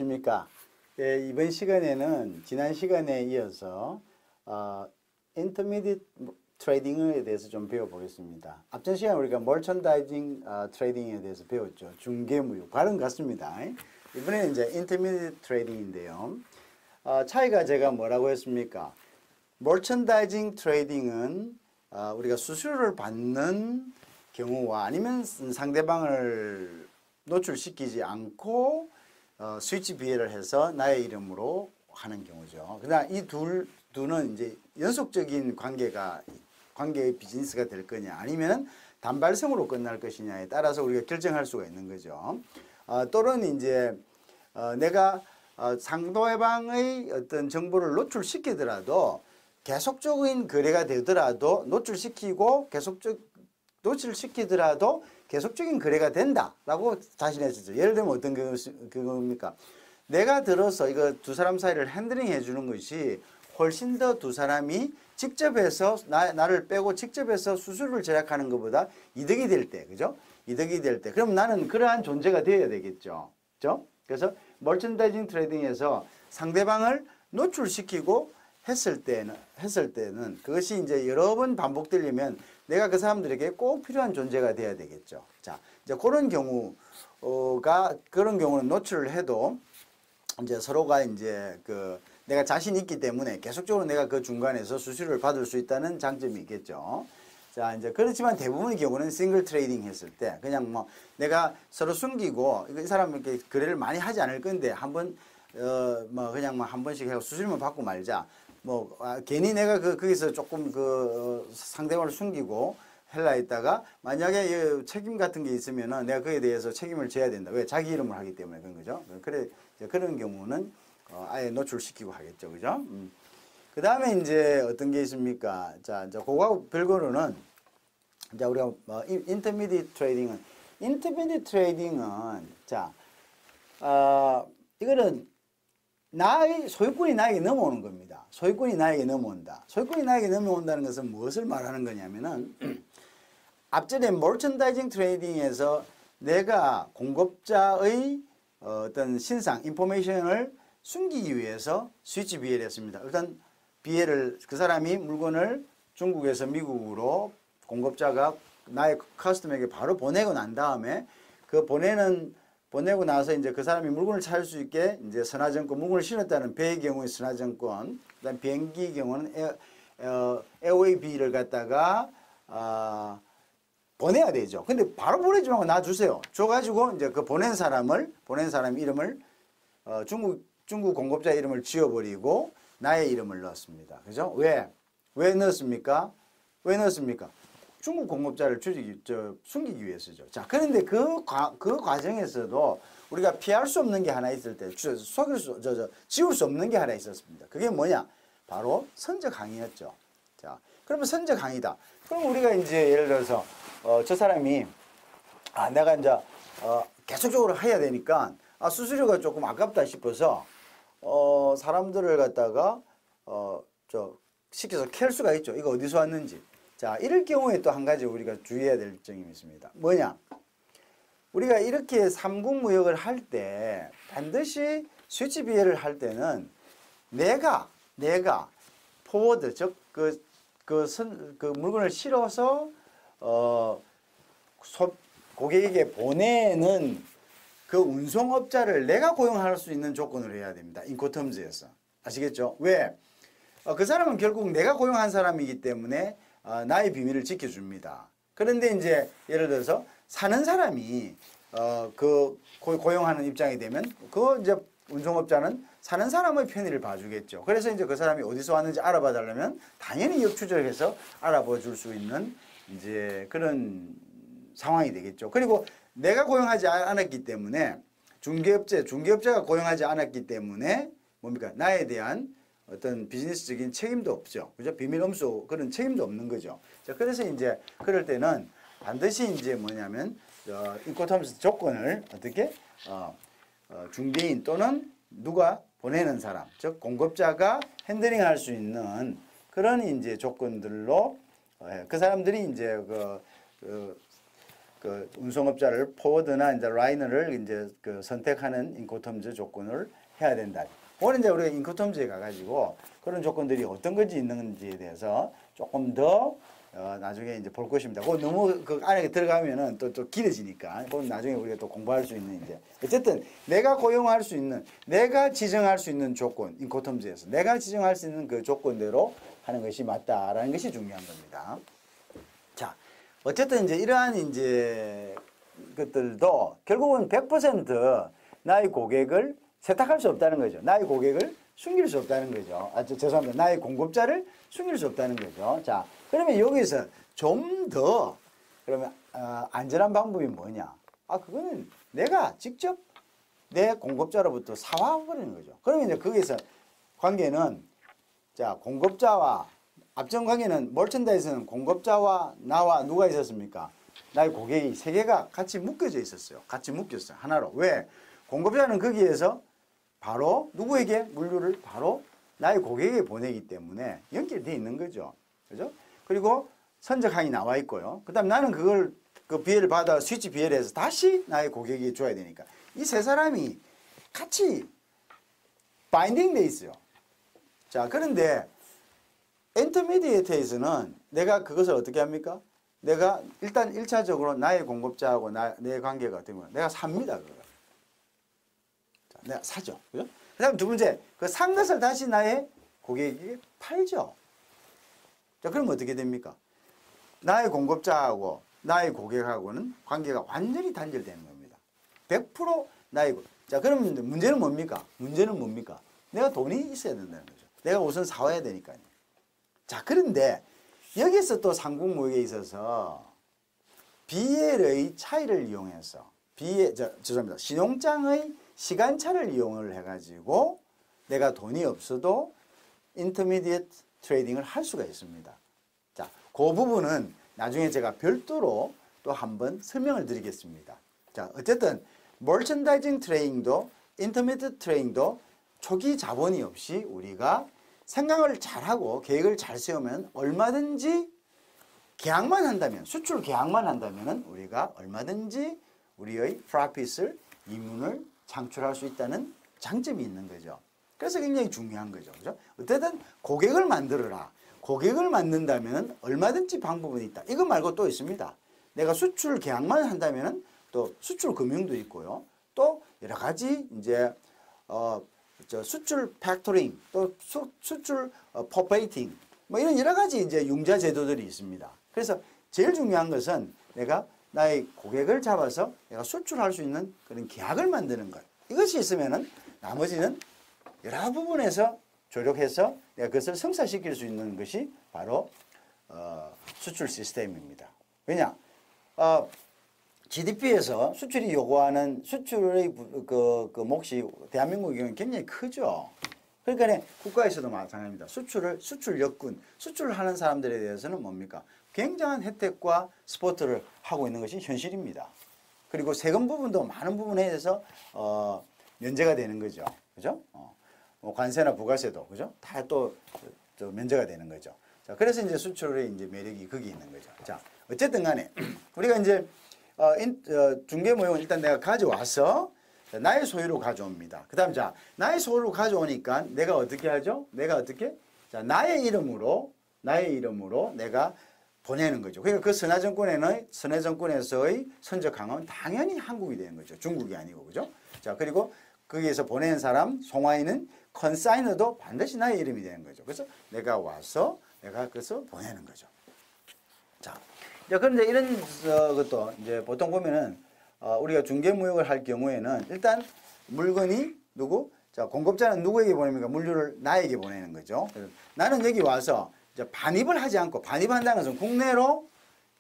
안녕하십니까. 예, 이번 시간에는 지난 시간에 이어서 인터미디엇 트레이딩에 대해서 좀 배워보겠습니다. 앞전 시간에 우리가 멀천다이징 트레이딩에 대해서 배웠죠. 중개무역 발음 같습니다. 이번에는 이제 인터미디엇 트레이딩인데요. 차이가 제가 뭐라고 했습니까? 멀천다이징 트레이딩은 우리가 수수료를 받는 경우와 아니면 상대방을 노출시키지 않고 스위치 비회를 해서 나의 이름으로 하는 경우죠. 그다음 이 둘은 이제 연속적인 관계의 비즈니스가 될 거냐 아니면 단발성으로 끝날 것이냐에 따라서 우리가 결정할 수가 있는 거죠. 또는 이제 내가 상대방의 어떤 정보를 노출시키더라도 계속적인 거래가 되더라도 노출시키더라도 계속적인 거래가 된다라고 자신했었죠. 예를 들면 어떤 그겁니까? 내가 들어서 이거 두 사람 사이를 핸들링 해주는 것이 훨씬 더 두 사람이 직접 해서 나를 빼고 직접 해서 수수료를 절약하는 것보다 이득이 될 때, 그죠? 이득이 될 때. 그럼 나는 그러한 존재가 되어야 되겠죠. 그죠? 그래서 멀천다이징 트레이딩에서 상대방을 노출시키고 했을 때는 그것이 이제 여러 번 반복되려면 내가 그 사람들에게 꼭 필요한 존재가 돼야 되겠죠. 자, 이제 그런 경우는 노출을 해도 이제 서로가 이제 내가 자신 있기 때문에 계속적으로 내가 그 중간에서 수수료를 받을 수 있다는 장점이 있겠죠. 자, 이제 그렇지만 대부분의 경우는 싱글 트레이딩 했을 때 그냥 뭐 내가 서로 숨기고 이 사람은 이렇게 거래를 많이 하지 않을 건데 한번 그냥 뭐 한 번씩 해서 수수료만 받고 말자. 괜히 내가 거기서 조금 상대방을 숨기고 헬라 있다가 만약에 책임 같은 게 있으면은 내가 그에 대해서 책임을 져야 된다. 왜? 자기 이름을 하기 때문에 그런 거죠. 그래, 그런 경우는 아예 노출시키고 하겠죠. 그죠? 그 다음에 이제 어떤 게 있습니까? 자, 이제 그거하고 별거로는 이제 우리가 인터미디엇 트레이딩은 자, 이거는 소유권이 나에게 넘어오는 겁니다. 소유권이 나에게 넘어온다. 소유권이 나에게 넘어온다는 것은 무엇을 말하는 거냐면은 앞전에 멀천다이징 트레이딩에서 내가 공급자의 어떤 신상, 인포메이션을 숨기기 위해서 스위치 비회를 했습니다. 일단 비회를 그 사람이 물건을 중국에서 미국으로 공급자가 나의 커스텀에게 바로 보내고 난 다음에 보내고 나서 이제 그 사람이 물건을 찾을 수 있게 이제 선화증권, 물건을 실었다는 배의 경우에 선화증권, 그다음 비행기 경우는 에어웨이비를 갖다가 보내야 되죠. 근데 바로 보내지 말고 놔주세요. 줘가지고 이제 그 보낸 사람 이름을 중국 공급자 이름을 지워버리고 나의 이름을 넣었습니다. 그죠? 왜 넣었습니까? 중국 공급자를 숨기기 위해서죠. 자, 그런데 그 과정에서도 우리가 피할 수 없는 게 하나 있을 때, 지울 수 없는 게 하나 있었습니다. 그게 뭐냐? 바로 선적 항의였죠. 자, 그러면 선적 항의다. 그럼 우리가 이제 예를 들어서, 저 사람이, 내가 이제, 계속적으로 해야 되니까, 수수료가 조금 아깝다 싶어서, 사람들을 갖다가, 시켜서 캘 수가 있죠. 이거 어디서 왔는지. 자, 이럴 경우에 또 한 가지 우리가 주의해야 될 점이 있습니다. 뭐냐? 우리가 이렇게 삼국무역을 할 때 반드시 스위치 비회를 할 때는 내가 포워드, 즉, 그 물건을 실어서, 고객에게 보내는 그 운송업자를 내가 고용할 수 있는 조건으로 해야 됩니다. 인코텀즈에서. 아시겠죠? 왜? 그 사람은 결국 내가 고용한 사람이기 때문에 나의 비밀을 지켜줍니다. 그런데 이제 예를 들어서 사는 사람이 고용하는 입장이 되면 이제 운송업자는 사는 사람의 편의를 봐주겠죠. 그래서 이제 그 사람이 어디서 왔는지 알아봐 달라면 당연히 역추적해서 알아봐 줄 수 있는 이제 그런 상황이 되겠죠. 그리고 내가 고용하지 않았기 때문에 중개업자가 고용하지 않았기 때문에 뭡니까? 나에 대한 어떤 비즈니스적인 책임도 없죠. 그죠? 비밀 엄수 그런 책임도 없는 거죠. 자, 그래서 이제 그럴 때는 반드시 이제 뭐냐면, 인코텀스 조건을 어떻게, 중개인 또는 누가 보내는 사람, 즉, 공급자가 핸들링 할 수 있는 그런 이제 조건들로, 그 사람들이 이제 그 운송업자를 포워드나 이제 라이너를 이제 그 선택하는 인코텀즈 조건을 해야 된다. 오늘 이제 우리가 인코텀즈에 가가지고 그런 조건들이 어떤 건지 있는지에 대해서 조금 더 나중에 이제 볼 것입니다. 그 너무 그 안에 들어가면은 또 길어지니까 그건 나중에 우리가 또 공부할 수 있는 이제 어쨌든 내가 고용할 수 있는 내가 지정할 수 있는 조건 인코텀즈에서 내가 지정할 수 있는 그 조건대로 하는 것이 맞다라는 것이 중요한 겁니다. 자, 어쨌든 이제 이러한 이제 것들도 결국은 100% 나의 고객을 세탁할 수 없다는 거죠. 나의 고객을 숨길 수 없다는 거죠. 죄송합니다. 나의 공급자를 숨길 수 없다는 거죠. 자, 그러면 여기서 좀 더 그러면 안전한 방법이 뭐냐? 그거는 내가 직접 내 공급자로부터 사와 버리는 거죠. 그러면 이제 거기서 관계는 자, 공급자와 앞전 관계는 멀천다이즈는 공급자와 나와 누가 있었습니까? 나의 고객이 세 개가 같이 묶여져 있었어요. 같이 묶였어요. 하나로. 왜? 공급자는 거기에서 바로 누구에게 물류를 바로 나의 고객에게 보내기 때문에 연결되어 있는 거죠. 그죠? 그리고 선적항이 나와 있고요. 그 다음 나는 그걸 그 비해를 받아 스위치 비해를 해서 다시 나의 고객에게 줘야 되니까 이 세 사람이 같이 바인딩 돼 있어요. 자, 그런데 인터미디에이트에서는 내가 그것을 어떻게 합니까? 내가 일단 1차적으로 나의 공급자하고 내 관계가 어떻게 보면 내가 삽니다. 그걸. 자, 내가 사죠. 그죠? 그 다음 두 번째, 그 산 것을 다시 나의 고객에게 팔죠. 자, 그러면 어떻게 됩니까? 나의 공급자하고 나의 고객하고는 관계가 완전히 단절되는 겁니다. 100% 나의 자, 그러면 문제는 뭡니까? 문제는 뭡니까? 내가 돈이 있어야 된다는 거죠. 내가 우선 사와야 되니까요. 자, 그런데 여기서 또 상국무역에 있어서 BL의 차이를 이용해서 죄송합니다. 신용장의 시간차를 이용을 해가지고 내가 돈이 없어도 인터미디에이트 트레이딩을 할 수가 있습니다. 자, 그 부분은 나중에 제가 별도로 또 한번 설명을 드리겠습니다. 자, 어쨌든 멀천다이징 트레이딩도 인터미디에이트 트레이딩도 초기 자본이 없이 우리가 생각을 잘하고 계획을 잘 세우면 얼마든지 계약만 한다면 수출 계약만 한다면 우리가 얼마든지 우리의 프로핏을 이윤을 창출할 수 있다는 장점이 있는 거죠. 그래서 굉장히 중요한 거죠. 그죠? 어쨌든 고객을 만들어라. 고객을 만든다면 얼마든지 방법은 있다. 이거 말고 또 있습니다. 내가 수출 계약만 한다면 또 수출 금융도 있고요. 또 여러 가지 이제 수출 팩토링, 또 수출 퍼페이팅, 뭐 이런 여러 가지 이제 융자 제도들이 있습니다. 그래서 제일 중요한 것은 내가 나의 고객을 잡아서 내가 수출할 수 있는 그런 계약을 만드는 것. 이것이 있으면은 나머지는 여러 부분에서 조력해서 내가 그것을 성사시킬 수 있는 것이 바로 수출 시스템입니다. 왜냐? GDP에서 수출이 요구하는 수출의 그 몫이 대한민국의 경우는 굉장히 크죠. 그러니까 국가에서도 마찬가지입니다. 수출 여군, 수출을 하는 사람들에 대해서는 뭡니까? 굉장한 혜택과 스포트를 하고 있는 것이 현실입니다. 그리고 세금 부분도 많은 부분에 대해서 면제가 되는 거죠. 그죠? 뭐 관세나 부가세도 그죠? 다 또 면제가 되는 거죠. 자, 그래서 이제 수출의 이제 매력이 거기 있는 거죠. 자, 어쨌든 간에 우리가 이제 중개모형은 일단 내가 가져와서 나의 소유로 가져옵니다. 그 다음 자, 나의 소유로 가져오니까 내가 어떻게 하죠? 내가 어떻게? 자, 나의 이름으로 내가 보내는 거죠. 그러니까 그 선해정권에서의 선적항은 당연히 한국이 되는 거죠. 중국이 아니고, 그죠? 자, 그리고 거기에서 보낸 사람, 송화인은 컨사이너도 반드시 나의 이름이 되는 거죠. 그래서 내가 와서 내가 그것을 보내는 거죠. 자, 그런데 이런 것도 이제 보통 보면은 우리가 중개무역을 할 경우에는 일단 물건이 누구? 자, 공급자는 누구에게 보냅니까? 물류를 나에게 보내는 거죠. 나는 여기 와서 이제 반입을 하지 않고 반입한다는 것은 국내로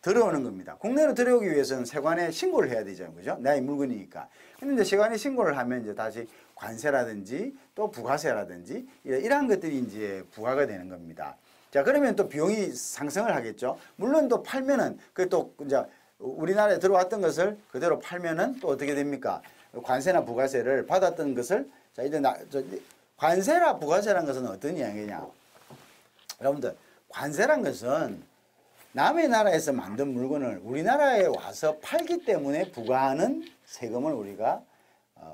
들어오는 겁니다. 국내로 들어오기 위해서는 세관에 신고를 해야 되죠. 그죠? 나의 물건이니까. 근데 이제 세관에 신고를 하면 이제 다시 관세라든지 또 부가세라든지 이러한 것들이 이제 부과가 되는 겁니다. 자, 그러면 또 비용이 상승을 하겠죠. 물론 또 팔면은 그 또 이제 우리나라에 들어왔던 것을 그대로 팔면은 또 어떻게 됩니까? 관세나 부가세를 받았던 것을 자, 이제 관세나 부가세라는 것은 어떤 이야기냐? 여러분들, 관세란 것은 남의 나라에서 만든 물건을 우리나라에 와서 팔기 때문에 부과하는 세금을 우리가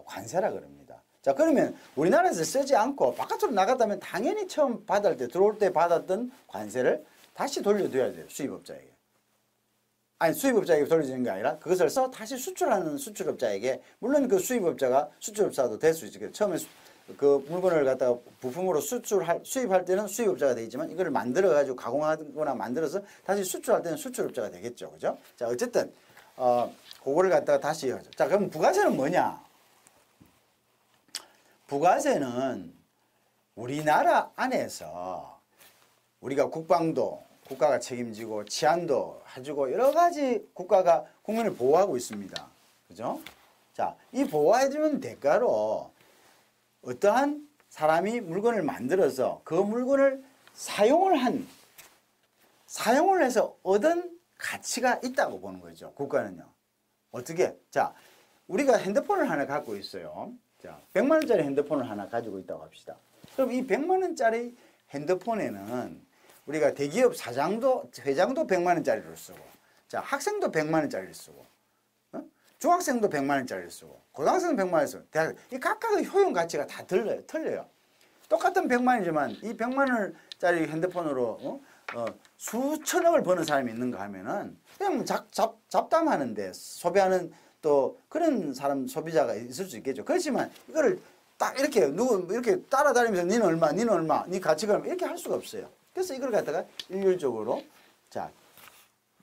관세라 그럽니다. 자, 그러면 우리나라에서 쓰지 않고 바깥으로 나갔다면 당연히 처음 받을 때, 들어올 때 받았던 관세를 다시 돌려줘야 돼요. 수입업자에게. 아니, 수입업자에게 돌려주는 게 아니라 그것을 써 다시 수출하는 수출업자에게, 물론 그 수입업자가 수출업자도 될 수 있죠. 처음에 그 물건을 갖다가 부품으로 수입할 때는 수입업자가 되겠지만, 이걸 만들어가지고 가공하거나 만들어서 다시 수출할 때는 수출업자가 되겠죠. 그죠? 자, 어쨌든, 그거를 갖다가 다시 하죠. 자, 그럼 부가세는 뭐냐? 부가세는 우리나라 안에서 우리가 국가가 책임지고 치안도 해주고 여러 가지 국가가 국민을 보호하고 있습니다. 그죠? 자, 이 보호해주는 대가로 어떠한 사람이 물건을 만들어서 그 물건을 사용을 해서 얻은 가치가 있다고 보는 거죠. 국가는요. 어떻게? 자, 우리가 핸드폰을 하나 갖고 있어요. 자, 100만 원짜리 핸드폰을 하나 가지고 있다고 합시다. 그럼 이 100만 원짜리 핸드폰에는 우리가 대기업 회장도 100만 원짜리를 쓰고, 자, 학생도 100만 원짜리를 쓰고, 중학생도 100만 원짜리를 쓰고, 고등학생도 100만 원을 쓰고, 대학, 이 각각의 효용 가치가 다 틀려요. 똑같은 100만 원이지만 이 100만 원짜리 핸드폰으로 수천억을 버는 사람이 있는가 하면은 그냥 잡담하는데 소비하는 또 그런 사람 소비자가 있을 수 있겠죠. 그렇지만 이거를 딱 이렇게 이렇게 따라다니면서 니는 얼마, 니 가치가 얼마 이렇게 할 수가 없어요. 그래서 이걸 갖다가 일률적으로, 자,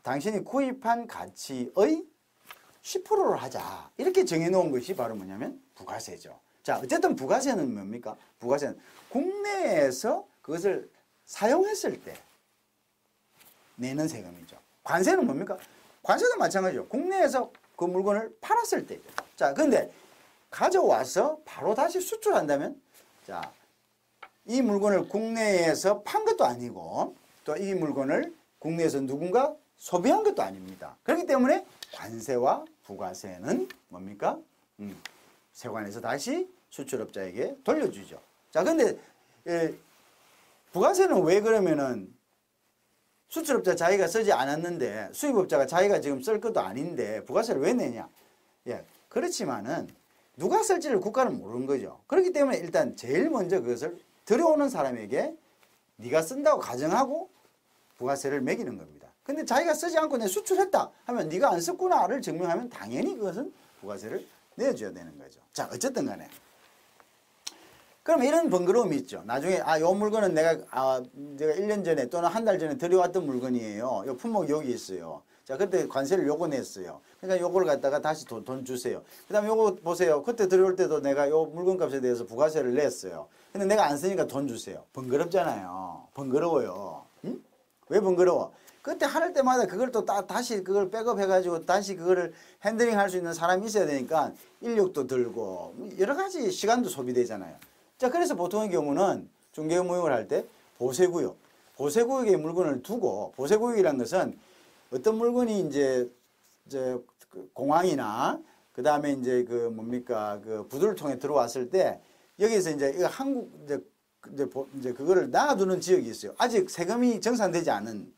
당신이 구입한 가치의 10%를 하자 이렇게 정해놓은 것이 바로 뭐냐면 부가세죠. 자, 어쨌든 부가세는 뭡니까? 부가세는 국내에서 그것을 사용했을 때 내는 세금이죠. 관세는 뭡니까? 관세도 마찬가지죠. 국내에서 그 물건을 팔았을 때죠. 자, 그런데 가져와서 바로 다시 수출한다면, 자, 이 물건을 국내에서 판 것도 아니고 또 이 물건을 국내에서 누군가 소비한 것도 아닙니다. 그렇기 때문에 관세와 부가세는 뭡니까? 세관에서 다시 수출업자에게 돌려주죠. 자, 근데 부가세는 왜 그러면은 수출업자 자기가 쓰지 않았는데 수입업자가 자기가 지금 쓸 것도 아닌데 부가세를 왜 내냐? 예, 그렇지만은 누가 쓸지를 국가는 모르는 거죠. 그렇기 때문에 일단 제일 먼저 그것을 들여오는 사람에게 네가 쓴다고 가정하고 부가세를 매기는 겁니다. 근데 자기가 쓰지 않고 내 수출했다 하면 네가 안 썼구나를 증명하면 당연히 그것은 부가세를 내줘야 되는 거죠. 자, 어쨌든 간에 그럼 이런 번거로움이 있죠. 나중에 요 물건은 내가 1년 전에 또는 한 달 전에 들여왔던 물건이에요. 요 품목이 여기 있어요. 자, 그때 관세를 요거 냈어요. 그러니까 요걸 갖다가 다시 돈 주세요. 그 다음에 요거 보세요. 그때 들여올 때도 내가 요 물건값에 대해서 부가세를 냈어요. 근데 내가 안 쓰니까 돈 주세요. 번거롭잖아요. 번거로워요. 응? 왜 번거로워? 그때 할 때마다 그걸 또 다시 그걸 백업해가지고 다시 그거를 핸들링 할 수 있는 사람이 있어야 되니까 인력도 들고 여러 가지 시간도 소비되잖아요. 자, 그래서 보통의 경우는 중개무역을 할 때 보세구역에 물건을 두고, 보세구역이라는 것은 어떤 물건이 이제 공항이나 그 다음에 이제 그 뭡니까 그 부두를 통해 들어왔을 때 여기서 이제 이제 그거를 놔두는 지역이 있어요. 아직 세금이 정산되지 않은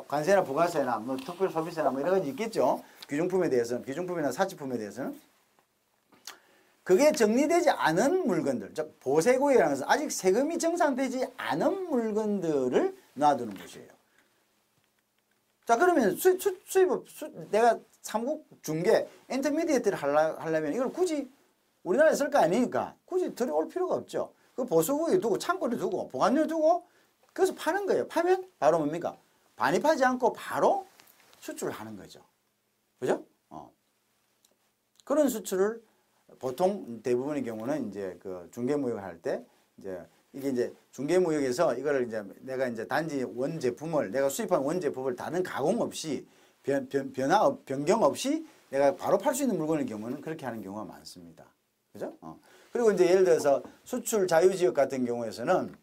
관세나 부가세나 뭐 특별소비세나 뭐 여러 가지 있겠죠. 귀중품에 대해서는, 귀중품이나 사치품에 대해서는. 그게 정리되지 않은 물건들, 즉 보세구역이라는 것은 아직 세금이 정산되지 않은 물건들을 놔두는 곳이에요. 자, 그러면 내가 삼국 중개, 인터미디에이트를 하려면 이걸 굳이 우리나라에 쓸 거 아니니까 굳이 들여올 필요가 없죠. 그 보수구역에 두고 창고에 두고 보관료에 두고 그래서 파는 거예요. 파면 바로 뭡니까? 반입하지 않고 바로 수출을 하는 거죠. 그죠? 그런 수출을 보통 대부분의 경우는 이제 그 중개무역을 할 때 이제 이게 이제 중개무역에서 이거를 이제 내가 이제 단지 원 제품을 내가 수입한 원 제품을 다른 가공 없이 변경 없이 내가 바로 팔 수 있는 물건의 경우는 그렇게 하는 경우가 많습니다. 그죠? 그리고 이제 예를 들어서 수출 자유지역 같은 경우에서는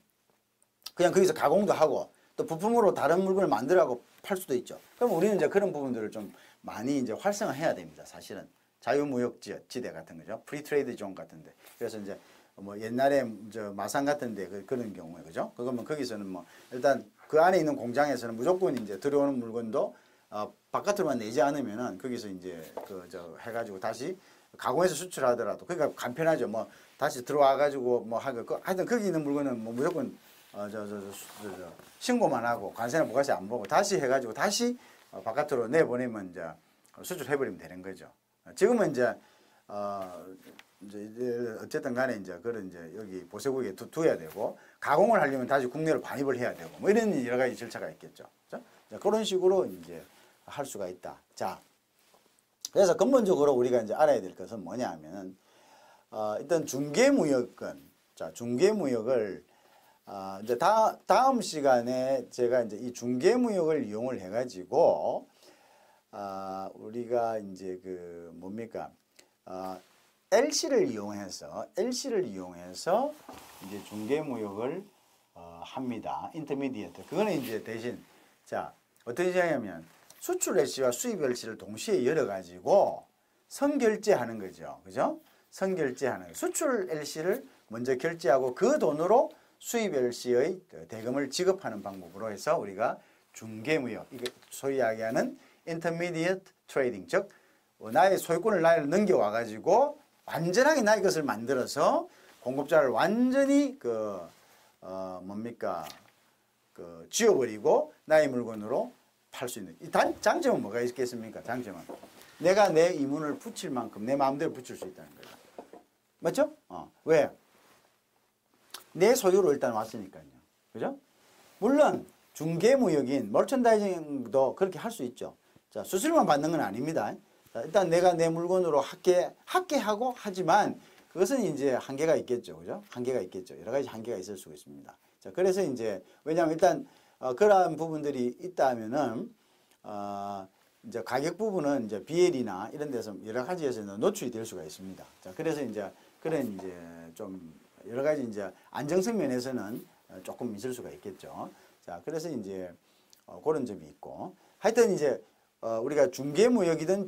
그냥 거기서 가공도 하고 또 부품으로 다른 물건을 만들어가고 팔 수도 있죠. 그럼 우리는 이제 그런 부분들을 좀 많이 이제 활성화해야 됩니다. 사실은 자유무역지대 같은 거죠. 프리트레이드 존 같은데. 그래서 이제 뭐 옛날에 저 마산 같은데 그런 경우에 그죠? 그러면 거기서는 뭐 일단 그 안에 있는 공장에서는 무조건 이제 들어오는 물건도 바깥으로만 내지 않으면은 거기서 이제 그 저 해가지고 다시 가공해서 수출하더라도 그러니까 간편하죠. 뭐 다시 들어와 가지고 뭐 하고 하여튼 거기 있는 물건은 뭐 무조건 신고만 하고 관세나 부가세 안 보고 다시 해가지고 다시 바깥으로 내보내면 이제 수출해버리면 되는 거죠. 지금은 이제 이제 어쨌든 간에 이제 그런 이제 여기 보세국에 두어야 되고 가공을 하려면 다시 국내로 반입을 해야 되고 뭐 이런 여러 가지 절차가 있겠죠. 그렇죠? 그런 식으로 이제 할 수가 있다. 자, 그래서 근본적으로 우리가 이제 알아야 될 것은 뭐냐 하면은 일단 중개무역은 자 중개무역을 이제 다음 시간에 제가 이제 이 중개무역을 이용을 해가지고 우리가 이제 그 뭡니까 LC를 이용해서 이제 중개무역을 합니다. 인터미디어트. 그거는 이제 대신 자 어떻게 하냐면 수출 LC와 수입 LC를 동시에 열어가지고 선결제하는 거죠. 그죠? 선결제하는 거죠. 수출 LC를 먼저 결제하고 그 돈으로 수입 LC의 대금을 지급하는 방법으로 해서 우리가 중개무역, 이게 소위 이야기하는 intermediate trading, 즉 나의 소유권을 나에게 넘겨와가지고 완전하게 나의 것을 만들어서 공급자를 완전히 쥐어버리고 나의 물건으로 팔 수 있는. 이 장점은 뭐가 있겠습니까? 장점은 내가 내 이문을 붙일 만큼 내 마음대로 붙일 수 있다는 거예요. 맞죠? 왜? 내 소유로 일단 왔으니까요. 그죠? 물론 중개무역인 머천다이징도 그렇게 할 수 있죠. 자, 수수료만 받는 건 아닙니다. 자, 일단 내가 내 물건으로 합계하고 하지만 그것은 이제 한계가 있겠죠. 그죠? 한계가 있겠죠. 여러 가지 한계가 있을 수 있습니다. 자, 그래서 이제 왜냐하면 일단 그러한 부분들이 있다면은 이제 가격 부분은 이제 BL이나 이런 데서 여러 가지에서 노출이 될 수가 있습니다. 자, 그래서 이제 그런 이제 좀 여러 가지 이제 안정성 면에서는 조금 있을 수가 있겠죠. 자, 그래서 이제 그런 점이 있고 하여튼 이제 우리가 중개무역이든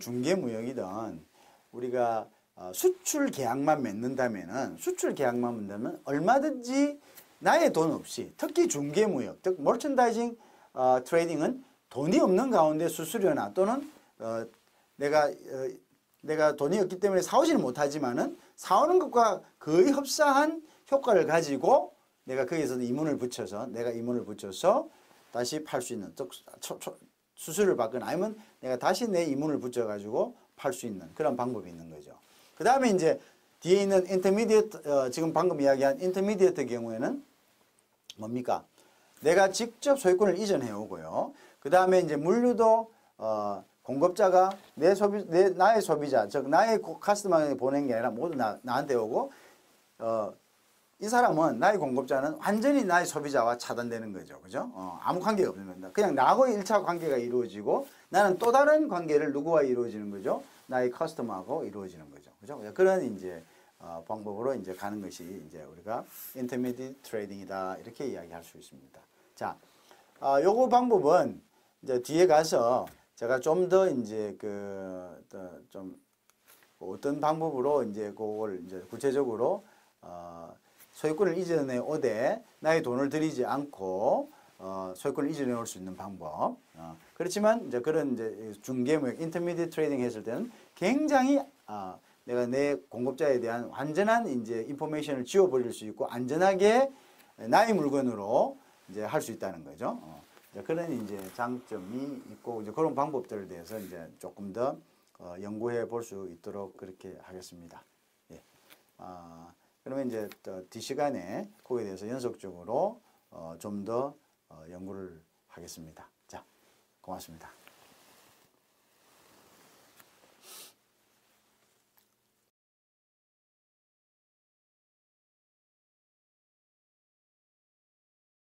우리가 수출 계약만 맺는다면은 얼마든지 나의 돈 없이 특히 중개무역, 즉 머천다이징 트레이딩은 돈이 없는 가운데 수수료나 또는 내가 돈이 없기 때문에 사오지는 못하지만은 사오는 것과 거의 흡사한 효과를 가지고 내가 거기서 이문을 붙여서 다시 팔 수 있는, 즉 수수료를 받거나 아니면 내가 다시 내 이문을 붙여가지고 팔 수 있는 그런 방법이 있는 거죠. 그 다음에 이제 뒤에 있는 인터미디어트, 지금 방금 이야기한 인터미디어트 경우에는 뭡니까? 내가 직접 소유권을 이전해 오고요. 그 다음에 이제 물류도 공급자가 나의 소비자, 즉 나의 카스터머에게 보낸 게 아니라 모두 나한테 오고 이 사람은 나의 공급자는 완전히 나의 소비자와 차단되는 거죠. 그죠? 아무 관계가 없는 겁니다. 그냥 나하고의 1차 관계가 이루어지고 나는 또 다른 관계를 누구와 이루어지는 거죠? 나의 커스터머하고 이루어지는 거죠. 그죠? 그런 이제 방법으로 이제 가는 것이 이제 우리가 인터미디어트 트레이딩이다. 이렇게 이야기할 수 있습니다. 자, 요거 방법은 이제 뒤에 가서 제가 좀 더 이제 좀 어떤 방법으로 이제 그걸 이제 구체적으로 소유권을 이전해 오되 나의 돈을 들이지 않고 소유권을 이전해 올 수 있는 방법. 그렇지만 이제 그런 이제 중개무역 인터미디어트 트레이딩 했을 때는 굉장히 내가 내 공급자에 대한 완전한 이제 인포메이션을 지워버릴 수 있고 안전하게 나의 물건으로 이제 할 수 있다는 거죠. 그런 이제 장점이 있고 이제 그런 방법들에 대해서 이제 조금 더 연구해 볼 수 있도록 그렇게 하겠습니다. 예. 그러면 이제 뒷시간에 거기에 대해서 연속적으로 좀 더 연구를 하겠습니다. 자, 고맙습니다.